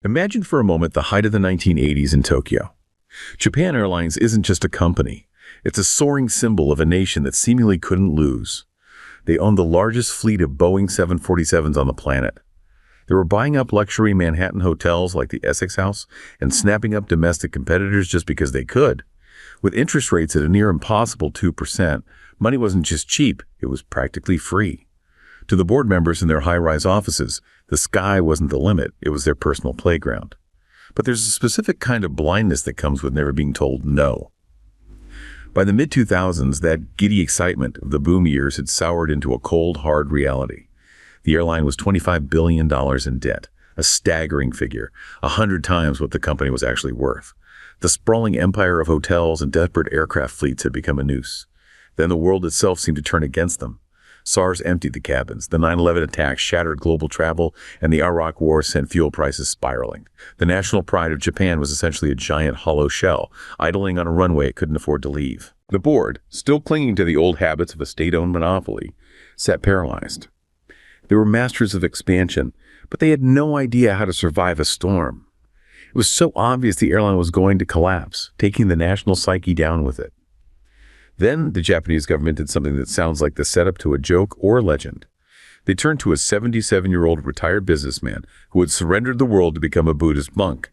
Imagine for a moment the height of the 1980s in Tokyo. Japan Airlines isn't just a company. It's a soaring symbol of a nation that seemingly couldn't lose. They owned the largest fleet of Boeing 747s on the planet. They were buying up luxury Manhattan hotels like the Essex House and snapping up domestic competitors just because they could. With interest rates at a near impossible 2%, money wasn't just cheap, it was practically free. To the board members in their high-rise offices, the sky wasn't the limit, it was their personal playground. But there's a specific kind of blindness that comes with never being told no. By the mid-2000s, that giddy excitement of the boom years had soured into a cold, hard reality. The airline was $25 billion in debt, a staggering figure, 100 times what the company was actually worth. The sprawling empire of hotels and desperate aircraft fleets had become a noose. Then the world itself seemed to turn against them. SARS emptied the cabins, the 9/11 attacks shattered global travel, and the Iraq War sent fuel prices spiraling. The national pride of Japan was essentially a giant hollow shell, idling on a runway it couldn't afford to leave. The board, still clinging to the old habits of a state-owned monopoly, sat paralyzed. They were masters of expansion, but they had no idea how to survive a storm. It was so obvious the airline was going to collapse, taking the national psyche down with it. Then the Japanese government did something that sounds like the setup to a joke or a legend. They turned to a 77-year-old retired businessman who had surrendered the world to become a Buddhist monk.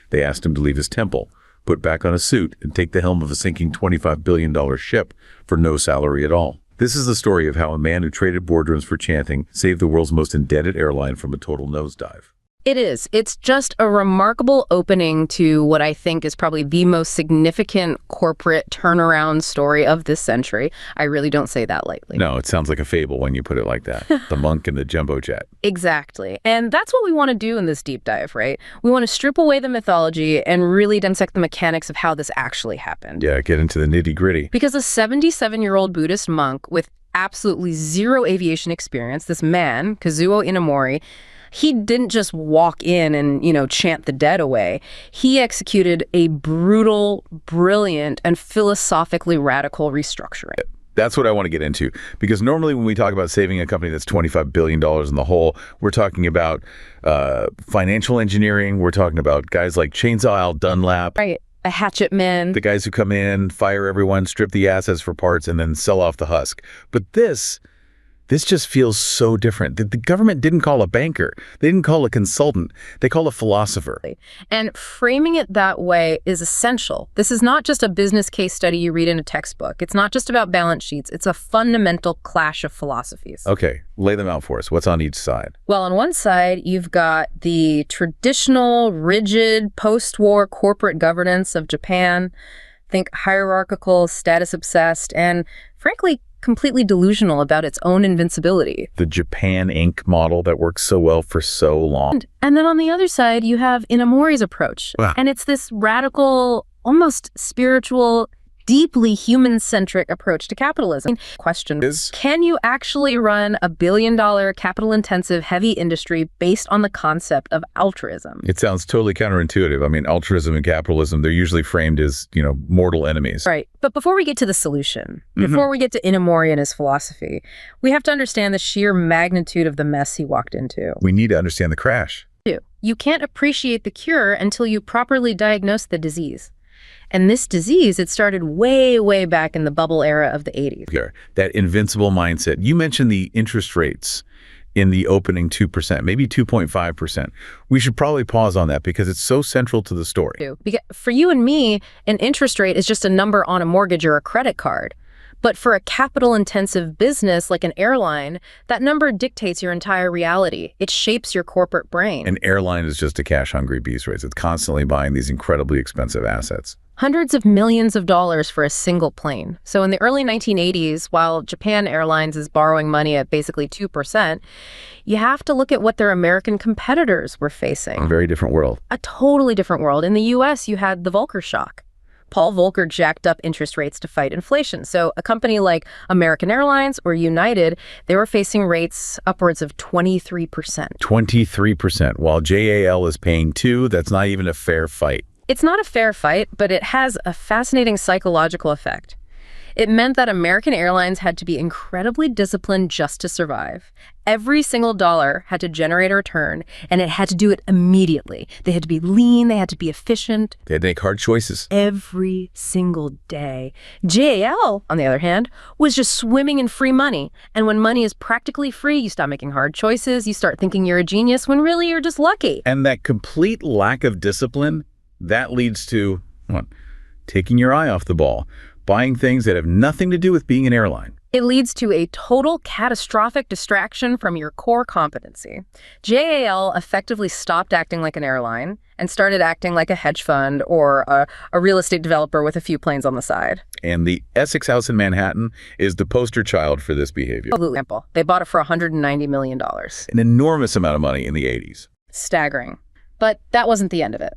They asked him to leave his temple, put back on a suit, and take the helm of a sinking $25 billion ship for no salary at all. This is the story of how a man who traded boardrooms for chanting saved the world's most indebted airline from a total nosedive. It is. It's just a remarkable opening to what I think is probably the most significant corporate turnaround story of this century. I really don't say that lightly. No, it sounds like a fable when you put it like that. The monk and the jumbo jet. Exactly. And that's what we want to do in this deep dive, right? We want to strip away the mythology and really dissect the mechanics of how this actually happened. Yeah, get into the nitty-gritty. Because a 77-year-old Buddhist monk with absolutely zero aviation experience, this man, Kazuo Inomori, he didn't just walk in and, chant the dead away. He executed a brutal, brilliant, and philosophically radical restructuring. That's what I want to get into, because normally when we talk about saving a company that's $25 billion in the hole, we're talking about financial engineering. We're talking about guys like Chainsaw Al Dunlap. Right. A hatchet man. The guys who come in, fire everyone, strip the assets for parts, and then sell off the husk. But this just feels so different. The government didn't call a banker. They didn't call a consultant. They call a philosopher. And framing it that way is essential. This is not just a business case study you read in a textbook. It's not just about balance sheets. It's a fundamental clash of philosophies. Okay, lay them out for us. What's on each side? Well, on one side, you've got the traditional, rigid, post-war corporate governance of Japan. Think hierarchical, status-obsessed, and frankly, completely delusional about its own invincibility. The Japan Inc. model that worked so well for so long. And then on the other side, you have Inomori's approach. Wow. And it's this radical, almost spiritual, deeply human-centric approach to capitalism. Question is, can you actually run a billion-dollar, capital-intensive, heavy industry based on the concept of altruism? It sounds totally counterintuitive. I mean, altruism and capitalism, they're usually framed as, mortal enemies. Right. But before we get to the solution, before we get to Inomori and his philosophy, we have to understand the sheer magnitude of the mess he walked into. We need to understand the crash. You can't appreciate the cure until you properly diagnose the disease. And this disease, it started way, way back in the bubble era of the 80s. That invincible mindset. You mentioned the interest rates in the opening 2%, maybe 2.5%. We should probably pause on that because it's so central to the story. Because for you and me, an interest rate is just a number on a mortgage or a credit card. But for a capital-intensive business like an airline, that number dictates your entire reality. It shapes your corporate brain. An airline is just a cash-hungry beast race. It's constantly buying these incredibly expensive assets. Hundreds of millions of dollars for a single plane. So in the early 1980s, while Japan Airlines is borrowing money at basically 2%, you have to look at what their American competitors were facing. A very different world. A totally different world. In the U.S., you had the Volcker shock. Paul Volcker jacked up interest rates to fight inflation. So a company like American Airlines or United, they were facing rates upwards of 23%. 23%. While JAL is paying 2%, that's not even a fair fight. It's not a fair fight, but it has a fascinating psychological effect. It meant that American Airlines had to be incredibly disciplined just to survive. Every single dollar had to generate a return, and it had to do it immediately. They had to be lean, they had to be efficient. They had to make hard choices. Every single day. JAL, on the other hand, was just swimming in free money. And when money is practically free, you stop making hard choices, you start thinking you're a genius when really you're just lucky. And that complete lack of discipline, that leads to, what, taking your eye off the ball, buying things that have nothing to do with being an airline. It leads to a total catastrophic distraction from your core competency. JAL effectively stopped acting like an airline and started acting like a hedge fund or a real estate developer with a few planes on the side. And the Essex House in Manhattan is the poster child for this behavior. For example, they bought it for $190 million. An enormous amount of money in the 80s. Staggering. But that wasn't the end of it.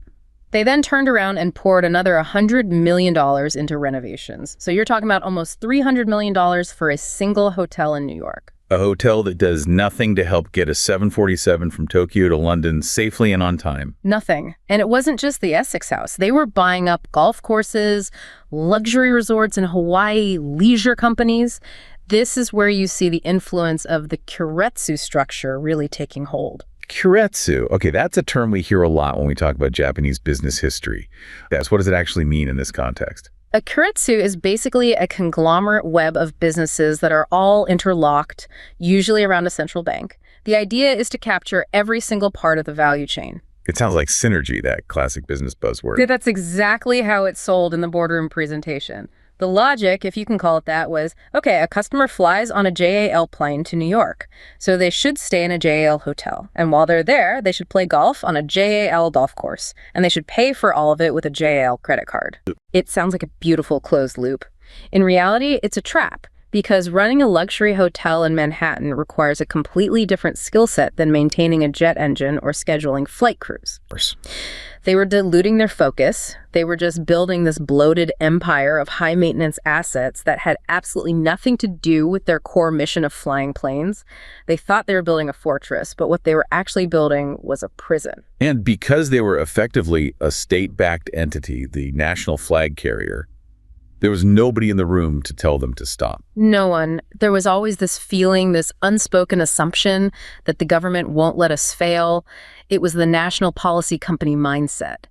They then turned around and poured another $100 million into renovations. So you're talking about almost $300 million for a single hotel in New York. A hotel that does nothing to help get a 747 from Tokyo to London safely and on time. Nothing. And it wasn't just the Essex House. They were buying up golf courses, luxury resorts in Hawaii, leisure companies. This is where you see the influence of the keiretsu structure really taking hold. Keiretsu. Okay, that's a term we hear a lot when we talk about Japanese business history. What does it actually mean in this context? A keiretsu is basically a conglomerate web of businesses that are all interlocked, usually around a central bank. The idea is to capture every single part of the value chain. It sounds like synergy, that classic business buzzword. Yeah, that's exactly how it's sold in the boardroom presentation. The logic, if you can call it that, was, okay, a customer flies on a JAL plane to New York, so they should stay in a JAL hotel. And while they're there, they should play golf on a JAL golf course, and they should pay for all of it with a JAL credit card. It sounds like a beautiful closed loop. In reality, it's a trap, because running a luxury hotel in Manhattan requires a completely different skill set than maintaining a jet engine or scheduling flight crews. They were diluting their focus. They were just building this bloated empire of high-maintenance assets that had absolutely nothing to do with their core mission of flying planes. They thought they were building a fortress, but what they were actually building was a prison. And because they were effectively a state-backed entity, the national flag carrier, there was nobody in the room to tell them to stop. No one. There was always this feeling, this unspoken assumption that the government won't let us fail. It was the national policy company mindset.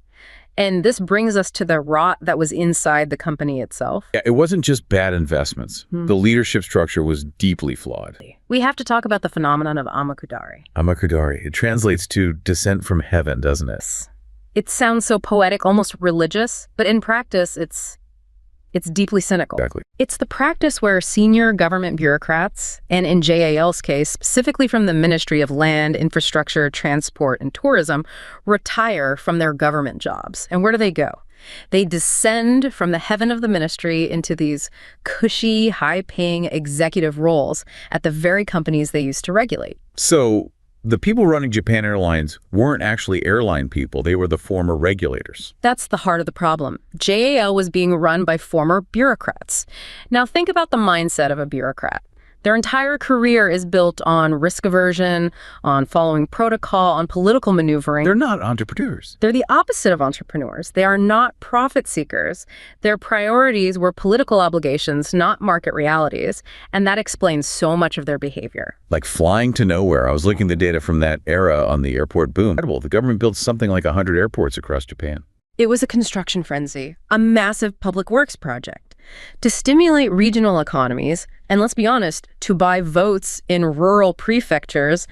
And this brings us to the rot that was inside the company itself. Yeah, it wasn't just bad investments. The leadership structure was deeply flawed. We have to talk about the phenomenon of Amakudari. Amakudari. It translates to descent from heaven, doesn't it? It sounds so poetic, almost religious, but in practice, it's deeply cynical. Exactly. It's the practice where senior government bureaucrats, and in JAL's case, specifically from the Ministry of Land, Infrastructure, Transport, and Tourism, retire from their government jobs. And where do they go? They descend from the heaven of the ministry into these cushy, high-paying executive roles at the very companies they used to regulate. So the people running Japan Airlines weren't actually airline people. They were the former regulators. That's the heart of the problem. JAL was being run by former bureaucrats. Now think about the mindset of a bureaucrat. Their entire career is built on risk aversion, on following protocol, on political maneuvering. They're not entrepreneurs. They're the opposite of entrepreneurs. They are not profit seekers. Their priorities were political obligations, not market realities, and that explains so much of their behavior. Like flying to nowhere. I was looking at the data from that era on the airport boom. Incredible. The government built something like 100 airports across Japan. It was a construction frenzy, a massive public works project. To stimulate regional economies, and let's be honest, to buy votes in rural prefectures,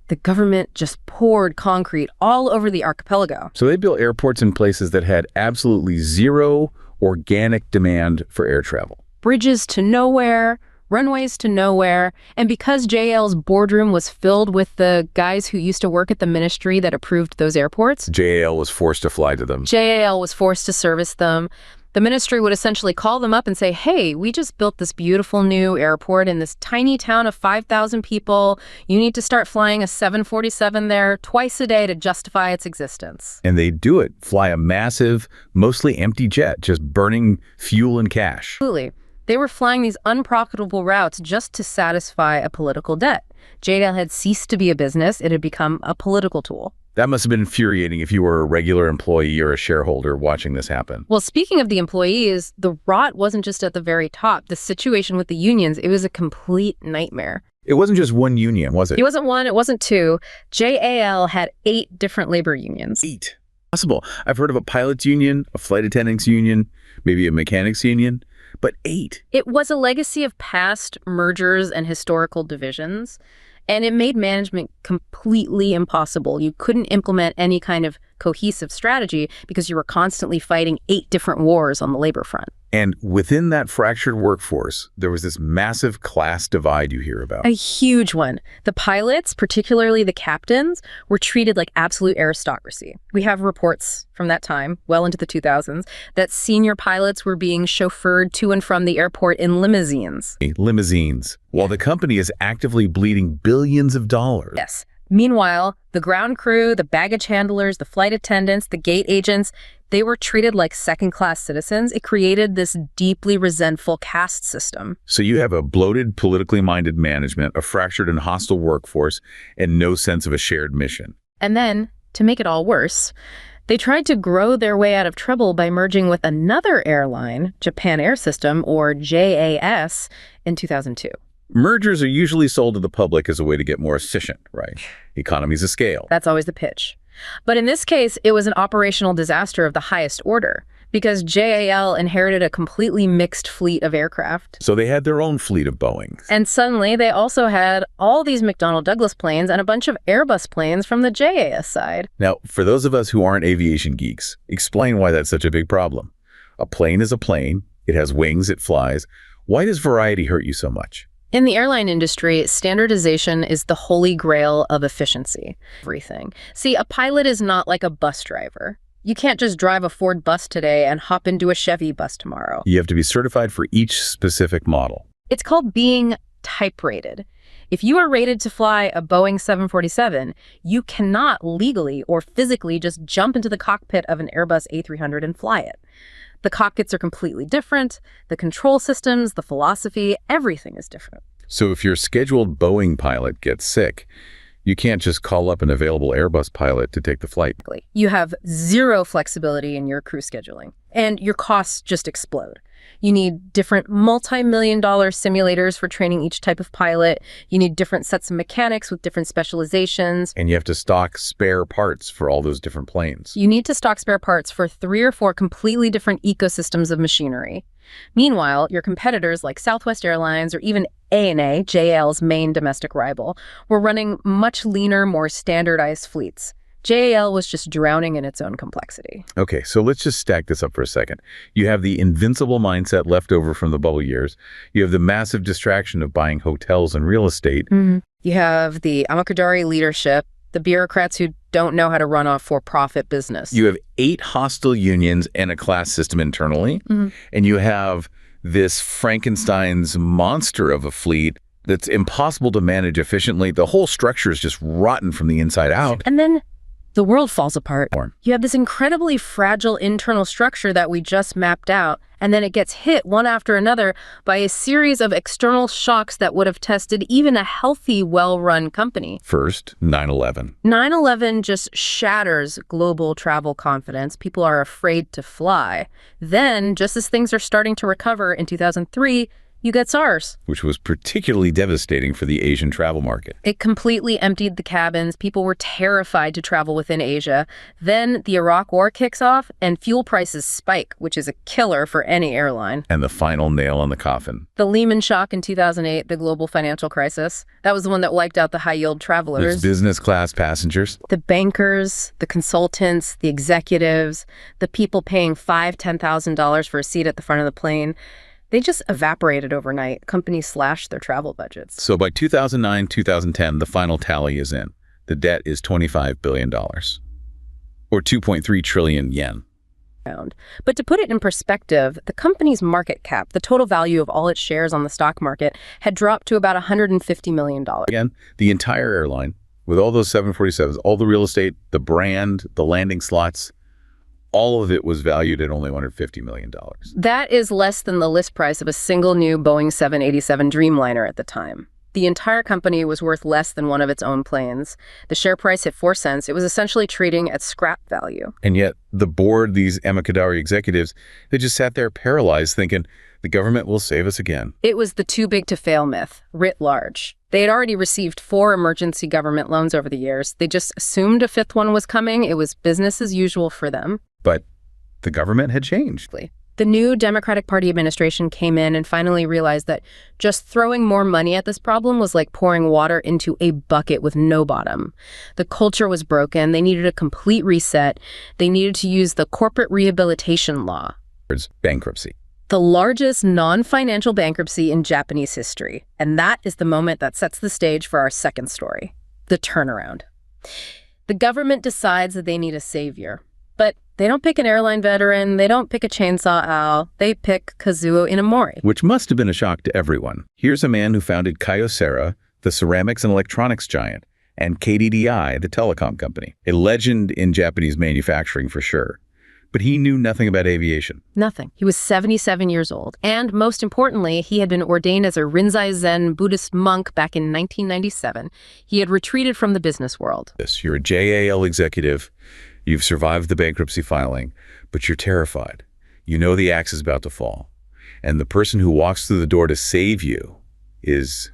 the government just poured concrete all over the archipelago. So they built airports in places that had absolutely zero organic demand for air travel. Bridges to nowhere, runways to nowhere, and because JAL's boardroom was filled with the guys who used to work at the ministry that approved those airports, JAL was forced to fly to them. JAL was forced to service them. The ministry would essentially call them up and say, hey, we just built this beautiful new airport in this tiny town of 5,000 people. You need to start flying a 747 there twice a day to justify its existence. And they do it, fly a massive, mostly empty jet, just burning fuel and cash. Absolutely. They were flying these unprofitable routes just to satisfy a political debt. JAL had ceased to be a business. It had become a political tool. That must have been infuriating if you were a regular employee or a shareholder watching this happen. Well, speaking of the employees, the rot wasn't just at the very top. The situation with the unions, it was a complete nightmare. It wasn't just one union, was it? It wasn't one, it wasn't two. JAL had 8 different labor unions. 8. Possible. I've heard of a pilot's union, a flight attendants union, maybe a mechanics union, but 8. It was a legacy of past mergers and historical divisions, and it made management completely impossible. You couldn't implement any kind of cohesive strategy because you were constantly fighting 8 different wars on the labor front. And within that fractured workforce, there was this massive class divide you hear about. A huge one. The pilots, particularly the captains, were treated like absolute aristocracy. We have reports from that time, well into the 2000s, that senior pilots were being chauffeured to and from the airport in limousines. Limousines, while the company is actively bleeding billions of dollars. Yes. Meanwhile, the ground crew, the baggage handlers, the flight attendants, the gate agents, they were treated like second-class citizens. It created this deeply resentful caste system. So you have a bloated, politically minded management, a fractured and hostile workforce, and no sense of a shared mission. And then, to make it all worse, they tried to grow their way out of trouble by merging with another airline, Japan Air System, or JAS, in 2002. Mergers are usually sold to the public as a way to get more efficient, right? Economies of scale. That's always the pitch. But in this case, it was an operational disaster of the highest order because JAL inherited a completely mixed fleet of aircraft. So they had their own fleet of Boeings. And suddenly they also had all these McDonnell Douglas planes and a bunch of Airbus planes from the JAS side. Now, for those of us who aren't aviation geeks, explain why that's such a big problem. A plane is a plane. It has wings. It flies. Why does variety hurt you so much? In the airline industry, standardization is the holy grail of efficiency. Everything. See, a pilot is not like a bus driver. You can't just drive a Ford bus today and hop into a Chevy bus tomorrow. You have to be certified for each specific model. It's called being type rated. If you are rated to fly a Boeing 747, you cannot legally or physically just jump into the cockpit of an Airbus A300 and fly it. The cockpits are completely different. The control systems, the philosophy, everything is different. So if your scheduled Boeing pilot gets sick, you can't just call up an available Airbus pilot to take the flight. You have zero flexibility in your crew scheduling, and your costs just explode. You need different multi-million-dollar simulators for training each type of pilot. You need different sets of mechanics with different specializations. And you have to stock spare parts for all those different planes. You need to stock spare parts for 3 or 4 completely different ecosystems of machinery. Meanwhile, your competitors like Southwest Airlines or even ANA, JAL's main domestic rival, were running much leaner, more standardized fleets. JAL was just drowning in its own complexity. Okay, so let's just stack this up for a second. You have the invincible mindset left over from the bubble years. You have the massive distraction of buying hotels and real estate. You have the Amakudari leadership, the bureaucrats who don't know how to run a for-profit business. You have 8 hostile unions and a class system internally. And you have this Frankenstein's monster of a fleet that's impossible to manage efficiently. The whole structure is just rotten from the inside out. And then the world falls apart. You have this incredibly fragile internal structure that we just mapped out, and then it gets hit one after another by a series of external shocks that would have tested even a healthy, well-run company. First, 9/11. 9/11 just shatters global travel confidence. People are afraid to fly. Then, just as things are starting to recover in 2003, you get SARS. Which was particularly devastating for the Asian travel market. It completely emptied the cabins. People were terrified to travel within Asia. Then the Iraq War kicks off and fuel prices spike, which is a killer for any airline. And the final nail on the coffin. The Lehman shock in 2008, the global financial crisis, that was the one that wiped out the high-yield travelers. Those business class passengers. The bankers, the consultants, the executives, the people paying $5,000, $10,000 for a seat at the front of the plane. They just evaporated overnight. Companies slashed their travel budgets. So by 2009, 2010, the final tally is in. The debt is $25 billion, or 2.3 trillion yen. But to put it in perspective, the company's market cap, the total value of all its shares on the stock market, had dropped to about $150 million. Again, the entire airline, with all those 747s, all the real estate, the brand, the landing slots, all of it was valued at only $150 million. That is less than the list price of a single new Boeing 787 Dreamliner at the time. The entire company was worth less than one of its own planes. The share price hit 4 cents. It was essentially trading at scrap value. And yet the board, these Amakudari executives, they just sat there paralyzed thinking, the government will save us again. It was the too big to fail myth, writ large. They had already received 4 emergency government loans over the years. They just assumed a 5th one was coming. It was business as usual for them. But the government had changed. The new Democratic Party administration came in and finally realized that just throwing more money at this problem was like pouring water into a bucket with no bottom. The culture was broken. They needed a complete reset. They needed to use the corporate rehabilitation law. Bankruptcy. The largest non-financial bankruptcy in Japanese history. And that is the moment that sets the stage for our second story, the turnaround. The government decides that they need a savior. But they don't pick an airline veteran, they don't pick a chainsaw owl, they pick Kazuo Inomori. Which must have been a shock to everyone. Here's a man who founded Kyocera, the ceramics and electronics giant, and KDDI, the telecom company. A legend in Japanese manufacturing for sure. But he knew nothing about aviation. Nothing. He was 77 years old. And most importantly, he had been ordained as a Rinzai Zen Buddhist monk back in 1997. He had retreated from the business world. You're a JAL executive. You've survived the bankruptcy filing, but you're terrified. You know the axe is about to fall. And the person who walks through the door to save you is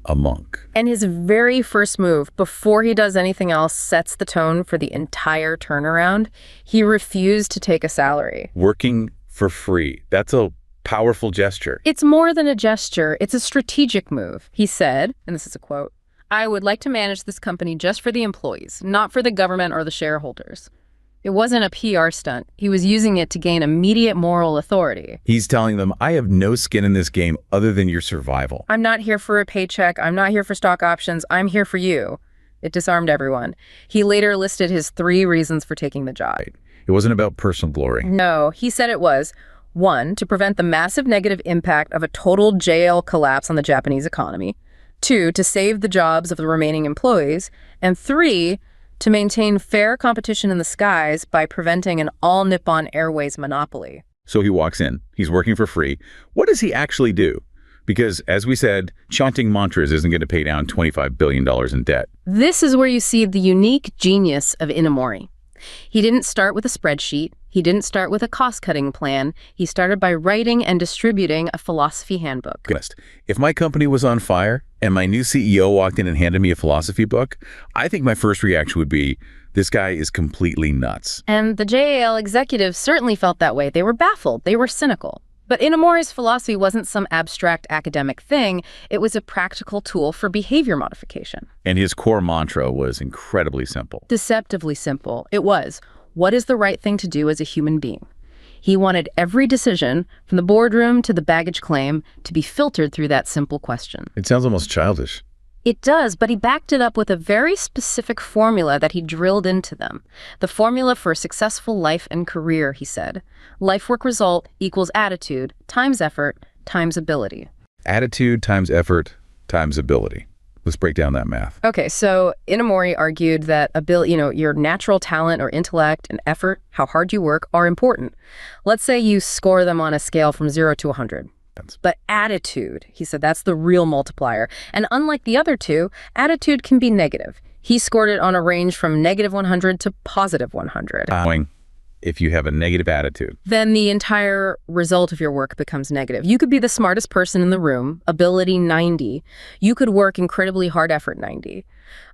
a monk. And his very first move, before he does anything else, sets the tone for the entire turnaround. He refused to take a salary. Working for free. That's a powerful gesture. It's more than a gesture. It's a strategic move. He said, and this is a quote, "I would like to manage this company just for the employees, not for the government or the shareholders." It wasn't a PR stunt. He was using it to gain immediate moral authority. He's telling them, I have no skin in this game other than your survival. I'm not here for a paycheck. I'm not here for stock options. I'm here for you. It disarmed everyone. He later listed his 3 reasons for taking the job. It wasn't about personal glory. No, he said it was, 1, to prevent the massive negative impact of a total JL collapse on the Japanese economy. 2, to save the jobs of the remaining employees. And 3, to maintain fair competition in the skies by preventing an all-Nippon Airways monopoly. So he walks in. He's working for free. What does he actually do? Because, as we said, chanting mantras isn't going to pay down $25 billion in debt. This is where you see the unique genius of Inomori. He didn't start with a spreadsheet. He didn't start with a cost-cutting plan. He started by writing and distributing a philosophy handbook. If my company was on fire and my new CEO walked in and handed me a philosophy book, I think my first reaction would be, this guy is completely nuts. And the JAL executives certainly felt that way. They were baffled. They were cynical. But Inomori's philosophy wasn't some abstract academic thing. It was a practical tool for behavior modification. And his core mantra was incredibly simple. Deceptively simple. It was, what is the right thing to do as a human being? He wanted every decision, from the boardroom to the baggage claim, to be filtered through that simple question. It sounds almost childish. It does, but he backed it up with a very specific formula that he drilled into them. The formula for a successful life and career, he said. Life-work result equals attitude times effort times ability. Attitude times effort times ability. Let's break down that math. Okay, so Inomori argued that your natural talent or intellect and effort, how hard you work, are important. Let's say you score them on a scale from 0 to 100. But attitude, he said, that's the real multiplier. And unlike the other two, attitude can be negative. He scored it on a range from negative 100 to positive 100. If you have a negative attitude, then the entire result of your work becomes negative. You could be the smartest person in the room, ability 90. You could work incredibly hard, effort 90.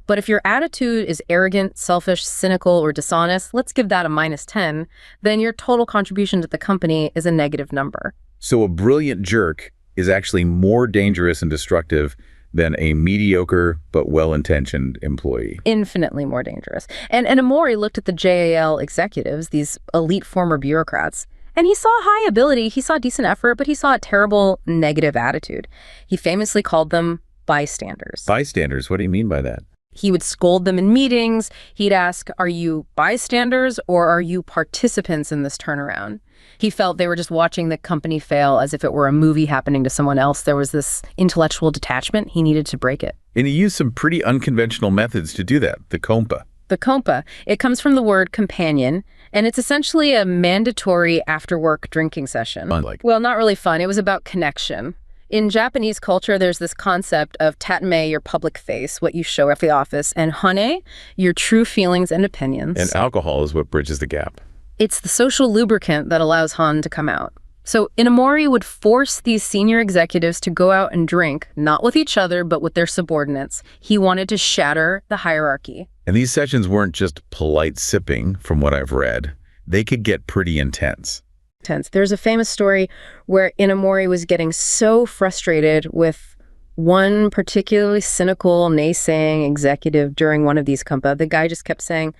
But if your attitude is arrogant, selfish, cynical, or dishonest, let's give that a -10, then your total contribution to the company is a negative number. So a brilliant jerk is actually more dangerous and destructive than a mediocre but well-intentioned employee. Infinitely more dangerous. And Inomori looked at the JAL executives, these elite former bureaucrats, and he saw high ability, he saw decent effort, but he saw a terrible negative attitude. He famously called them bystanders. Bystanders? What do you mean by that? He would scold them in meetings. He'd ask, are you bystanders or are you participants in this turnaround? He felt they were just watching the company fail as if it were a movie happening to someone else. There was this intellectual detachment. He needed to break it. And he used some pretty unconventional methods to do that, the kompa. The kompa, it comes from the word companion, and it's essentially a mandatory after-work drinking session. Fun, like. Well, not really fun. It was about connection. In Japanese culture, there's this concept of tatame, your public face, what you show at the office, and hane, your true feelings and opinions. And alcohol is what bridges the gap. It's the social lubricant that allows Han to come out. So Inomori would force these senior executives to go out and drink, not with each other, but with their subordinates. He wanted to shatter the hierarchy. And these sessions weren't just polite sipping, from what I've read. They could get pretty intense. There's a famous story where Inomori was getting so frustrated with one particularly cynical, naysaying executive during one of these kampa. The guy just kept saying,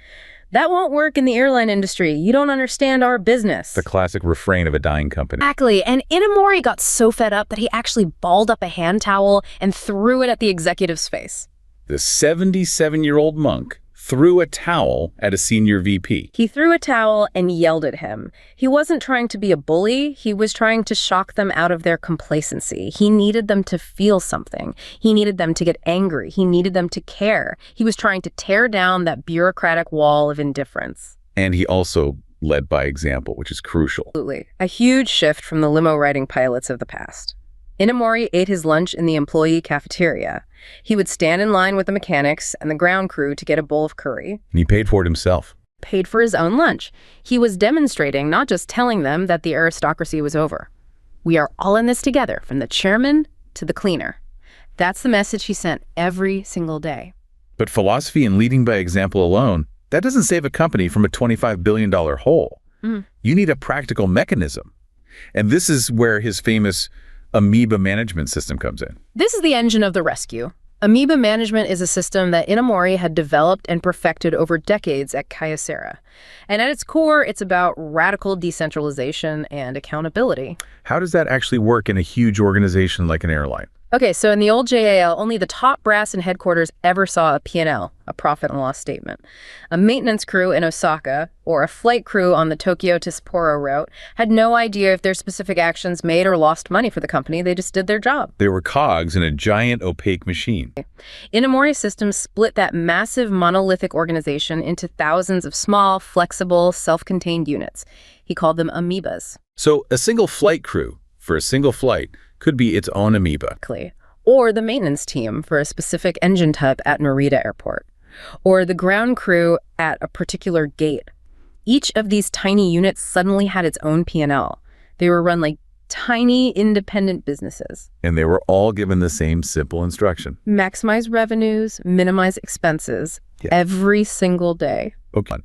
"That won't work in the airline industry. You don't understand our business." The classic refrain of a dying company. Exactly. And Inomori got so fed up that he actually balled up a hand towel and threw it at the executive's face. The 77-year-old monk threw a towel at a senior VP. He threw a towel and yelled at him. He wasn't trying to be a bully. He was trying to shock them out of their complacency. He needed them to feel something. He needed them to get angry. He needed them to care. He was trying to tear down that bureaucratic wall of indifference. And he also led by example, which is crucial. Absolutely. A huge shift from the limo-riding pilots of the past. Inomori ate his lunch in the employee cafeteria. He would stand in line with the mechanics and the ground crew to get a bowl of curry. And he paid for it himself. Paid for his own lunch. He was demonstrating, not just telling them that the aristocracy was over. We are all in this together, from the chairman to the cleaner. That's the message he sent every single day. But philosophy and leading by example alone, that doesn't save a company from a $25 billion hole. You need a practical mechanism. And this is where his famous Amoeba Management system comes in. This is the engine of the rescue. Amoeba Management is a system that Inomori had developed and perfected over decades at Kyocera. And at its core, it's about radical decentralization and accountability. How does that actually work in a huge organization like an airline? Okay, so in the old JAL, only the top brass in headquarters ever saw a P&L, a profit and loss statement. A maintenance crew in Osaka, or a flight crew on the Tokyo to Sapporo route, had no idea if their specific actions made or lost money for the company. They just did their job. They were cogs in a giant opaque machine. Inomori's system split that massive monolithic organization into thousands of small, flexible, self-contained units. He called them amoebas. So a single flight crew for a single flight could be its own amoeba. Or the maintenance team for a specific engine type at Narita Airport. Or the ground crew at a particular gate. Each of these tiny units suddenly had its own P&L. They were run like tiny independent businesses. And they were all given the same simple instruction. Maximize revenues, minimize expenses, every single day. Okay.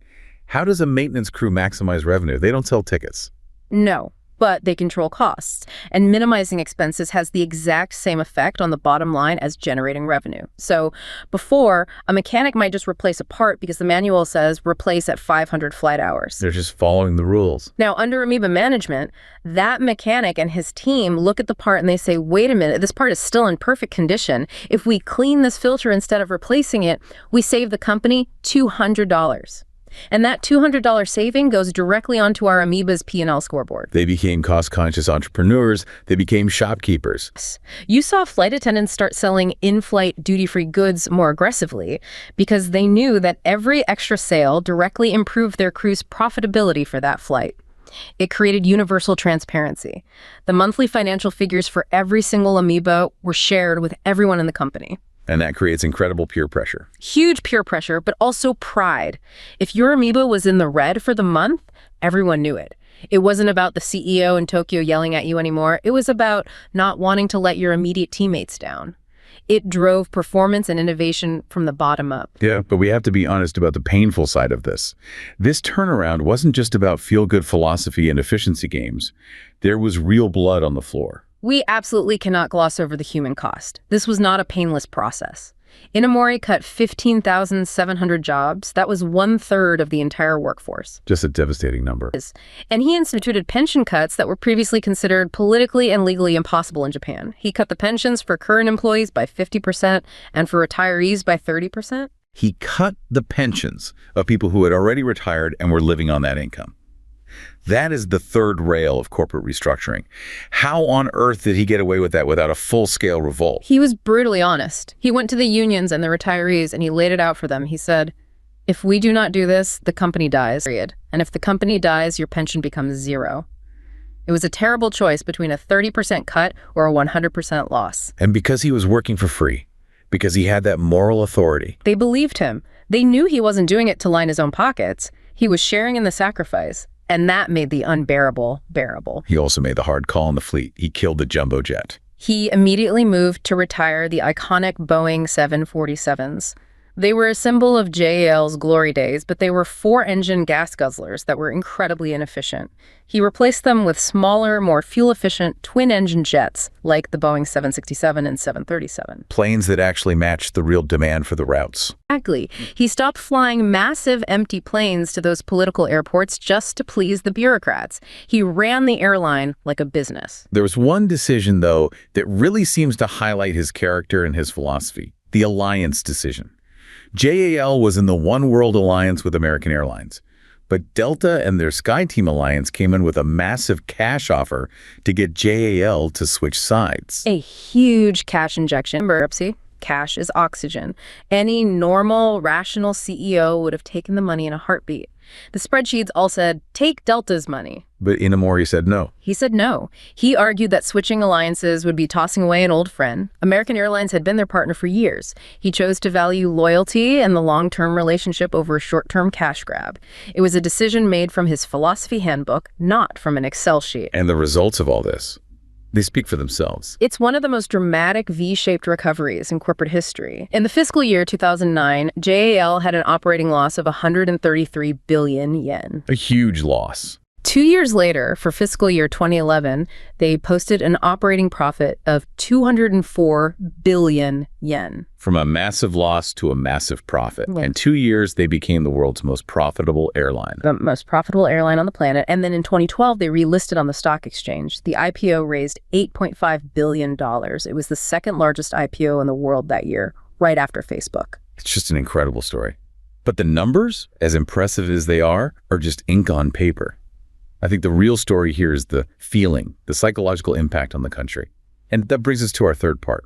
How does a maintenance crew maximize revenue? They don't sell tickets. No. But they control costs, and minimizing expenses has the exact same effect on the bottom line as generating revenue. So before, a mechanic might just replace a part because the manual says replace at 500 flight hours. They're just following the rules. Now, under Amoeba Management, that mechanic and his team look at the part and they say, wait a minute, this part is still in perfect condition. If we clean this filter instead of replacing it, we save the company $200. And that $200 saving goes directly onto our Amoeba's P&L scoreboard. They became cost-conscious entrepreneurs. They became shopkeepers. You saw flight attendants start selling in-flight duty-free goods more aggressively because they knew that every extra sale directly improved their crew's profitability for that flight. It created universal transparency. The monthly financial figures for every single Amoeba were shared with everyone in the company. And that creates incredible peer pressure. Huge peer pressure, but also pride. If your Amoeba was in the red for the month, everyone knew it. It wasn't about the CEO in Tokyo yelling at you anymore. It was about not wanting to let your immediate teammates down. It drove performance and innovation from the bottom up. Yeah, but we have to be honest about the painful side of this. This turnaround wasn't just about feel-good philosophy and efficiency games. There was real blood on the floor. We absolutely cannot gloss over the human cost. This was not a painless process. Inomori cut 15,700 jobs. That was 1/3 of the entire workforce. Just a devastating number. And he instituted pension cuts that were previously considered politically and legally impossible in Japan. He cut the pensions for current employees by 50% and for retirees by 30%. He cut the pensions of people who had already retired and were living on that income. That is the third rail of corporate restructuring. How on earth did he get away with that without a full-scale revolt? He was brutally honest. He went to the unions and the retirees and he laid it out for them. He said, if we do not do this, the company dies, period. And if the company dies, your pension becomes zero. It was a terrible choice between a 30% cut or a 100% loss. And because he was working for free, because he had that moral authority. They believed him. They knew he wasn't doing it to line his own pockets. He was sharing in the sacrifice, and that made the unbearable bearable. He also made the hard call on the fleet. He killed the jumbo jet. He immediately moved to retire the iconic Boeing 747s. They were a symbol of JAL's glory days, but they were four-engine gas guzzlers that were incredibly inefficient. He replaced them with smaller, more fuel-efficient twin-engine jets like the Boeing 767 and 737. Planes that actually matched the real demand for the routes. Exactly. He stopped flying massive empty planes to those political airports just to please the bureaucrats. He ran the airline like a business. There was one decision, though, that really seems to highlight his character and his philosophy: the alliance decision. JAL was in the One World alliance with American Airlines, but Delta and their SkyTeam alliance came in with a massive cash offer to get JAL to switch sides. A huge cash injection. Bankruptcy. Cash is oxygen. Any normal, rational CEO would have taken the money in a heartbeat. The spreadsheets all said, take Delta's money. But Inomori said no. He said no. He argued that switching alliances would be tossing away an old friend. American Airlines had been their partner for years. He chose to value loyalty and the long-term relationship over a short-term cash grab. It was a decision made from his philosophy handbook, not from an Excel sheet. And the results of all this, they speak for themselves. It's one of the most dramatic V-shaped recoveries in corporate history. In the fiscal year 2009, JAL had an operating loss of 133 billion yen. A huge loss. 2 years later, for fiscal year 2011, they posted an operating profit of 204 billion yen. From a massive loss to a massive profit. Yeah. In 2 years, they became the world's most profitable airline. The most profitable airline on the planet. And then in 2012, they relisted on the stock exchange. The IPO raised $8.5 billion. It was the second largest IPO in the world that year, right after Facebook. It's just an incredible story. But the numbers, as impressive as they are just ink on paper. I think the real story here is the feeling, the psychological impact on the country. And that brings us to our third part.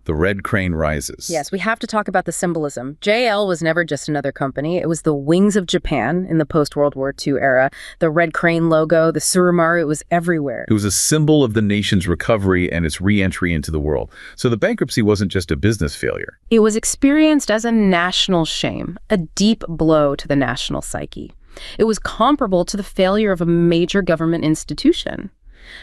The red crane rises. Yes, we have to talk about the symbolism. JL was never just another company. It was the wings of Japan in the post-World War II era. The red crane logo, the Surumaru, it was everywhere. It was a symbol of the nation's recovery and its re-entry into the world. So the bankruptcy wasn't just a business failure. It was experienced as a national shame, a deep blow to the national psyche. It was comparable to the failure of a major government institution.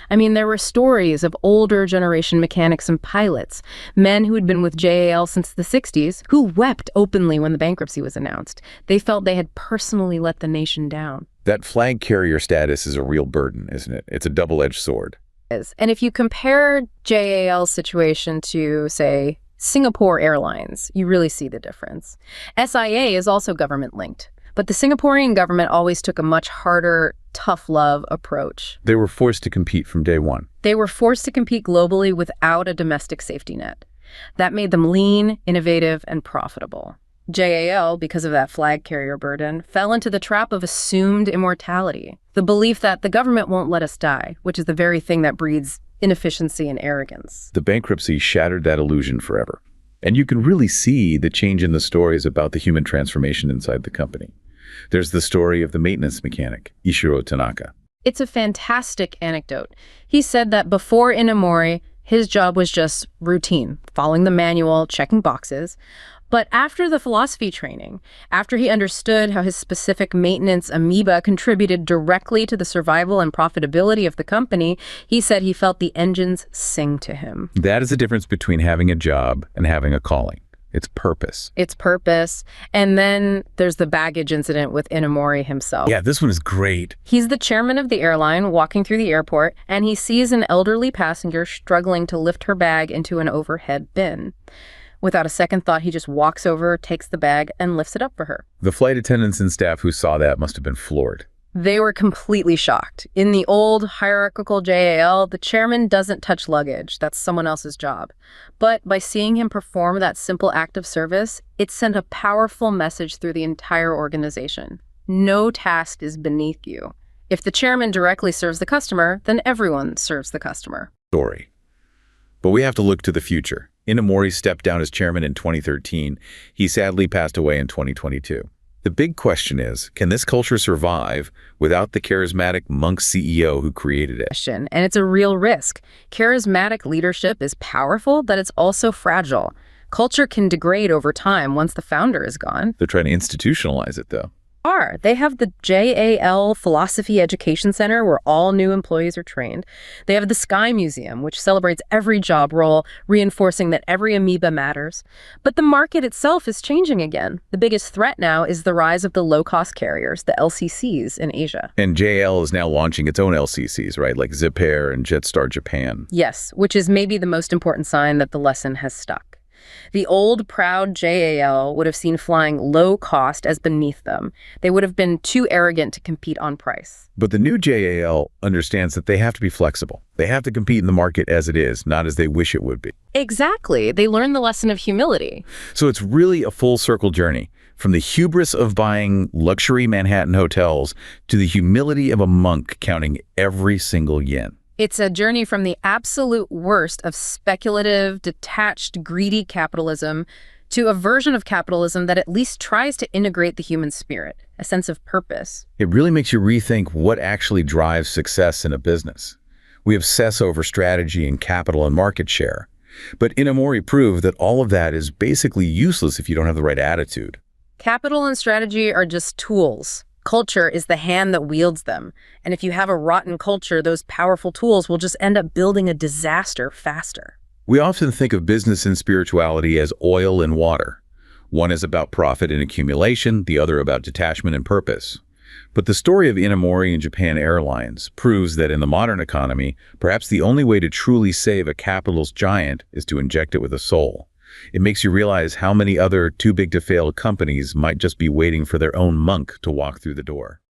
I mean, there were stories of older generation mechanics and pilots, men who had been with JAL since the 60s, who wept openly when the bankruptcy was announced. They felt they had personally let the nation down. That flag carrier status is a real burden, isn't it? It's a double-edged sword. And if you compare JAL's situation to, say, Singapore Airlines, you really see the difference. SIA is also government-linked. But the Singaporean government always took a much harder, tough love approach. They were forced to compete from day one. They were forced to compete globally without a domestic safety net. That made them lean, innovative, and profitable. JAL, because of that flag carrier burden, fell into the trap of assumed immortality, the belief that the government won't let us die, which is the very thing that breeds inefficiency and arrogance. The bankruptcy shattered that illusion forever. And you can really see the change in the stories about the human transformation inside the company. There's the story of the maintenance mechanic, Ishiro Tanaka. It's a fantastic anecdote. He said that before Inomori, his job was just routine, following the manual, checking boxes. But after the philosophy training, after he understood how his specific maintenance amoeba contributed directly to the survival and profitability of the company, he said he felt the engines sing to him. That is the difference between having a job and having a calling. It's purpose. It's purpose. And then there's the baggage incident with Inomori himself. Yeah, this one is great. He's the chairman of the airline walking through the airport, and he sees an elderly passenger struggling to lift her bag into an overhead bin. Without a second thought, he just walks over, takes the bag, and lifts it up for her. The flight attendants and staff who saw that must have been floored. They were completely shocked. In the old hierarchical JAL, the chairman doesn't touch luggage. That's someone else's job. But by seeing him perform that simple act of service, it sent a powerful message through the entire organization. No task is beneath you. If the chairman directly serves the customer, then everyone serves the customer. Story. But we have to look to the future. Inomori stepped down as chairman in 2013. He sadly passed away in 2022. The big question is, can this culture survive without the charismatic monk CEO who created it? And it's a real risk. Charismatic leadership is powerful, but it's also fragile. Culture can degrade over time once the founder is gone. They're trying to institutionalize it, though. They have the JAL Philosophy Education Center where all new employees are trained. They have the Sky Museum, which celebrates every job role, reinforcing that every amoeba matters. But the market itself is changing again. The biggest threat now is the rise of the low-cost carriers, the LCCs in Asia. And JAL is now launching its own LCCs, right? Like Zip Air and Jetstar Japan. Yes, which is maybe the most important sign that the lesson has stuck. The old, proud JAL would have seen flying low cost as beneath them. They would have been too arrogant to compete on price. But the new JAL understands that they have to be flexible. They have to compete in the market as it is, not as they wish it would be. Exactly. They learned the lesson of humility. So it's really a full circle journey, from the hubris of buying luxury Manhattan hotels to the humility of a monk counting every single yen. It's a journey from the absolute worst of speculative, detached, greedy capitalism to a version of capitalism that at least tries to integrate the human spirit, a sense of purpose. It really makes you rethink what actually drives success in a business. We obsess over strategy and capital and market share. But Inomori proved that all of that is basically useless if you don't have the right attitude. Capital and strategy are just tools. Culture is the hand that wields them. And if you have a rotten culture, those powerful tools will just end up building a disaster faster. We often think of business and spirituality as oil and water. One is about profit and accumulation, the other about detachment and purpose. But the story of Inomori and Japan Airlines proves that in the modern economy, perhaps the only way to truly save a capitalist giant is to inject it with a soul. It makes you realize how many other too-big-to-fail companies might just be waiting for their own monk to walk through the door.